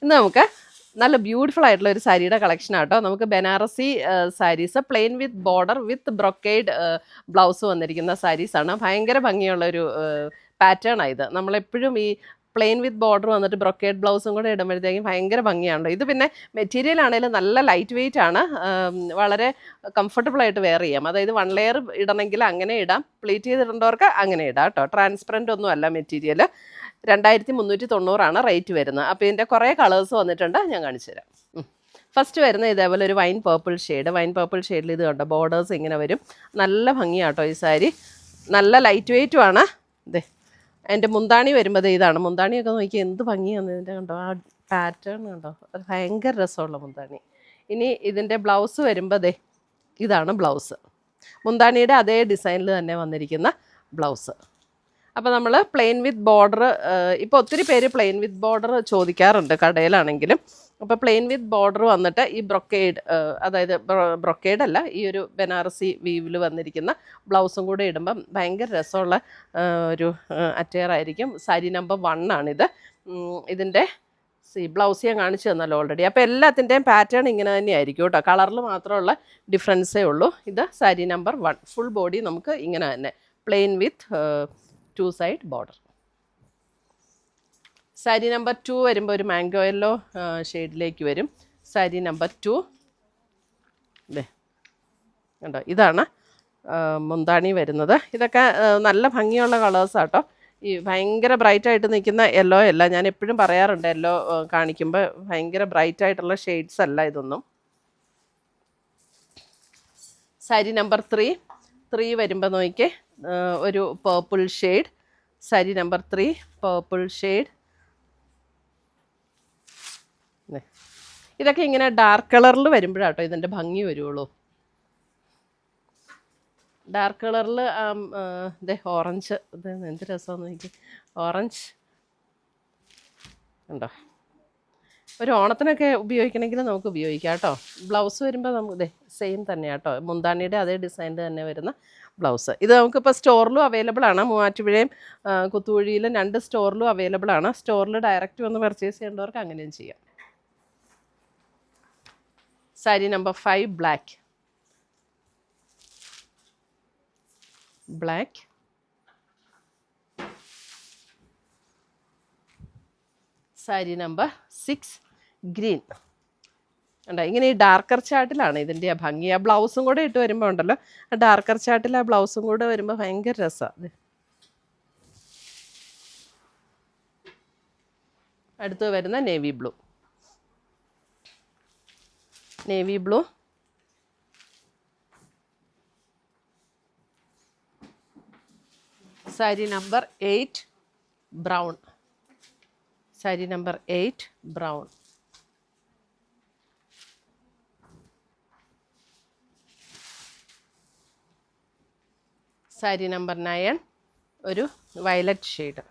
ഇന്ന് നമുക്ക് നല്ല ബ്യൂട്ടിഫുൾ ആയിട്ടുള്ള ഒരു സാരിയുടെ കളക്ഷൻ ആട്ടോ. നമുക്ക് Banarasi saris plain with border with brocade blouse വന്നിരിക്കുന്ന സാരീസാണ്. ഭയങ്കര ഭംഗിയുള്ള ഒരു പാറ്റേൺ ആണ് ഇത്. നമ്മളെപ്പോഴും ഈ പ്ലെയിൻ വിത്ത് ബോർഡർ വന്നിട്ട് ബ്രൊക്കേഡ് ബ്ലൗസും കൂടെ ഇടുമ്പോഴത്തേക്കും ഭയങ്കര ഭംഗിയാണല്ലോ. ഇത് പിന്നെ മെറ്റീരിയൽ ആണെങ്കിലും നല്ല ലൈറ്റ് വെയിറ്റ് ആണ്, വളരെ കംഫർട്ടബിൾ ആയിട്ട് വെയർ ചെയ്യാം. അതായത് 1 ലെയർ ഇടണമെങ്കിൽ അങ്ങനെ ഇടാം, പ്ലീറ്റ് ചെയ്തിടേണ്ടവർക്ക് അങ്ങനെ ഇടാം കേട്ടോ. ട്രാൻസ്പെറൻ്റ് ഒന്നും അല്ല മെറ്റീരിയൽ. 2390 റേറ്റ് വരുന്നത്. അപ്പോൾ ഇതിൻ്റെ കുറേ കളേഴ്സ് വന്നിട്ടുണ്ട്, ഞാൻ കാണിച്ചു തരാം. ഫസ്റ്റ് വരുന്നത് ഇതേപോലെ ഒരു വൈൻ പേർപ്പിൾ ഷെയ്ഡിൽ ഇത് കണ്ടോ, ബോർഡേഴ്സ് ഇങ്ങനെ വരും. നല്ല ഭംഗിയാട്ടോ ഈ സാരി, നല്ല ലൈറ്റ് വെയ്റ്റും ആണ്. ഇതേ എൻ്റെ മുന്താണി വരുമ്പോൾ ഇതാണ്. മുന്താണിയൊക്കെ നോക്കി എന്ത് ഭംഗിയാണ് ഇതിൻ്റെ, കണ്ടോ ആ പാറ്റേൺ കണ്ടോ, അത് ഭയങ്കര രസമുള്ള മുന്താണി. ഇനി ഇതിൻ്റെ ബ്ലൗസ് വരുമ്പോൾ ഇതാണ് ബ്ലൗസ്. മുന്താണിയുടെ അതേ ഡിസൈനിൽ തന്നെ വന്നിരിക്കുന്ന ബ്ലൗസ്. അപ്പോൾ നമ്മൾ പ്ലെയിൻ വിത്ത് ബോർഡർ, ഇപ്പോൾ ഒത്തിരി പേര് പ്ലെയിൻ വിത്ത് ബോർഡർ ചോദിക്കാറുണ്ട് കടയിലാണെങ്കിലും. അപ്പോൾ പ്ലെയിൻ വിത്ത് ബോർഡർ വന്നിട്ട് ഈ ബ്രൊക്കേഡ്, അതായത് ബ്രൊക്കേഡ് അല്ല, ഈ ഒരു ബനാറസി വീവിൽ വന്നിരിക്കുന്ന ബ്ലൗസും കൂടെ ഇടുമ്പം ഭയങ്കര രസമുള്ള ഒരു അറ്റയർ ആയിരിക്കും. സാരി നമ്പർ 1 ആണിത്. ഇതിൻ്റെ ബ്ലൗസ് ഞാൻ കാണിച്ചു തന്നല്ലോ ഓൾറെഡി. അപ്പോൾ എല്ലാത്തിൻ്റെയും പാറ്റേൺ ഇങ്ങനെ തന്നെയായിരിക്കും കേട്ടോ, കളറിൽ മാത്രമുള്ള ഡിഫറൻസേ ഉള്ളൂ. ഇത് സാരി നമ്പർ 1, ഫുൾ ബോഡി നമുക്ക് ഇങ്ങനെ തന്നെ plane with 2 side border. Sari number 2 വരുമ്പോൾ ഒരു മാംഗോ യെല്ലോ ഷെയ്ഡിലേക്ക് വരും. സാരി നമ്പർ 2 കണ്ടോ, ഇതാണ് മുന്താണി വരുന്നത്. ഇതൊക്കെ നല്ല ഭംഗിയുള്ള കളേഴ്സാട്ടോ. ഈ ഭയങ്കര ബ്രൈറ്റായിട്ട് നിൽക്കുന്ന യെല്ലോ അല്ല, ഞാൻ എപ്പോഴും പറയാറുണ്ട് യെല്ലോ കാണിക്കുമ്പോൾ ഭയങ്കര ബ്രൈറ്റായിട്ടുള്ള ഷെയ്ഡ്സ് അല്ല ഇതൊന്നും. സാരി നമ്പർ 3 വരുമ്പോൾ നോക്കിക്കേ, ഒരു purple shade. Sari number 3 purple shade. ഇതൊക്കെ ഇങ്ങനെ ഡാർക്ക് കളറിൽ വരുമ്പോഴാട്ടോ ഇതിൻ്റെ ഭംഗി വരുള്ളൂ. ഡാർക്ക് കളറിൽ ഓറഞ്ച്, ഇത് എന്ത് രസമാണെന്ന് നോക്കി, ഓറഞ്ച് ഉണ്ടോ. ഒരു ഓണത്തിനൊക്കെ ഉപയോഗിക്കണമെങ്കിൽ നമുക്ക് ഉപയോഗിക്കാം കേട്ടോ. ബ്ലൗസ് വരുമ്പോൾ നമുക്ക് സെയിം തന്നെയാണ് കേട്ടോ, മുന്താണിയുടെ അതേ ഡിസൈനിൽ തന്നെ വരുന്ന ബ്ലൗസ്. ഇത് നമുക്കിപ്പോൾ സ്റ്റോറിലും അവൈലബിൾ ആണ്. മൂവാറ്റുപുഴയും കുത്തുകുഴിയിലും 2 സ്റ്റോറിലും അവൈലബിൾ ആണ്. സ്റ്റോറിൽ ഡയറക്റ്റ് വന്ന് പർച്ചേസ് ചെയ്യേണ്ടവർക്ക് അങ്ങനെയും ചെയ്യാം. Sari number 5 black. Sari number 6 green. ഉണ്ടോ, ഇങ്ങനെ ഈ ഡാർക്കർ ചാർട്ടിലാണ് ഇതിൻ്റെ ആ ഭംഗി. ആ ബ്ലൗസും കൂടെ ഇട്ട് വരുമ്പോൾ ഉണ്ടല്ലോ, ആ ഡാർക്കർ ചാർട്ടിൽ ആ ബ്ലൗസും കൂടെ വരുമ്പോൾ ഭയങ്കര രസമാണ്. അടുത്ത് വരുന്ന navy blue. Sari number 8 brown. Sari number 8 brown. Sari number 9 ഒരു വയലറ്റ് ഷെയ്ഡ്.